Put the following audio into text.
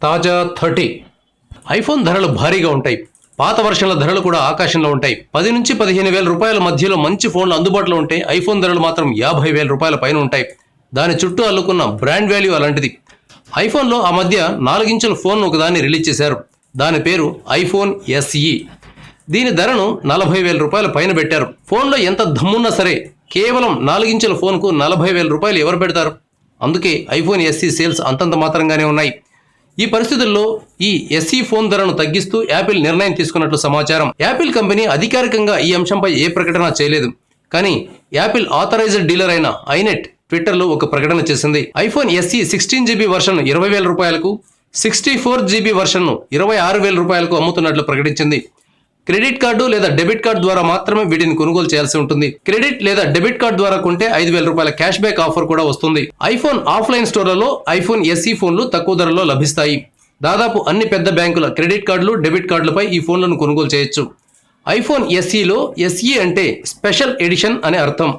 తాజా 30 ఐఫోన్ ధరలు భారీగా ఉంటాయి. పాత వర్షన్ల ధరలు కూడా ఆకాశంలో ఉంటాయి. 10 నుంచి 15 వేల రూపాయల మధ్యలో మంచి ఫోన్లు అందుబాటులో ఉంటే ఐఫోన్ ధరలు మాత్రం 50 వేల రూపాయల పైన ఉంటాయి. దాని చుట్టూ అల్లుకున్న బ్రాండ్ వాల్యూ అలాంటిది. ఐఫోన్లో ఆ మధ్య 4 ఇంచుల ఫోన్ ఒకదాన్ని రిలీజ్ చేశారు. దాని పేరు ఐఫోన్ SE. దీని ధరను 40 వేల రూపాయల పైన పెట్టారు. ఫోన్లో ఎంత దమ్మున్నా సరే కేవలం 4 ఇంచుల ఫోన్కు 40 వేల రూపాయలు ఎవరు పెడతారు? అందుకే ఐఫోన్ SE సేల్స్ అంతంత మాత్రంగానే ఉన్నాయి. ఈ పరిస్థితుల్లో ఈ SE ఫోన్ ధరను తగ్గిస్తూ యాపిల్ నిర్ణయం తీసుకున్నట్లు సమాచారం. యాపిల్ కంపెనీ అధికారికంగా ఈ అంశంపై ఏ ప్రకటన చేయలేదు. కానీ యాపిల్ ఆథరైజ్డ్ డీలర్ అయిన ఐనెట్ ట్విట్టర్లో ఒక ప్రకటన చేసింది. ఐఫోన్ SE 16GB వర్షన్ 20 వేల రూపాయలకు, 64GB వర్షన్ను 26 వేల రూపాయలకు అమ్ముతున్నట్లు ప్రకటించింది. క్రెడిట్ కార్డు లేదా డెబిట్ కార్డు ద్వారా మాత్రమే వీటిని కొనుగోలు చేయాల్సి ఉంటుంది. క్రెడిట్ లేదా డెబిట్ కార్డు ద్వారా కొంటే 5,000 రూపాయల క్యాష్ బ్యాక్ ఆఫర్ కూడా వస్తుంది. ఐఫోన్ ఆఫ్లైన్ స్టోర్లలో ఐఫోన్ SE ఫోన్లు తక్కువ ధరలో లభిస్తాయి. దాదాపు అన్ని పెద్ద బ్యాంకుల క్రెడిట్ కార్డులు, డెబిట్ కార్డులపై ఈ ఫోన్లను కొనుగోలు చేయొచ్చు. ఐఫోన్ SEలో SE అంటే స్పెషల్ ఎడిషన్ అనే అర్థం.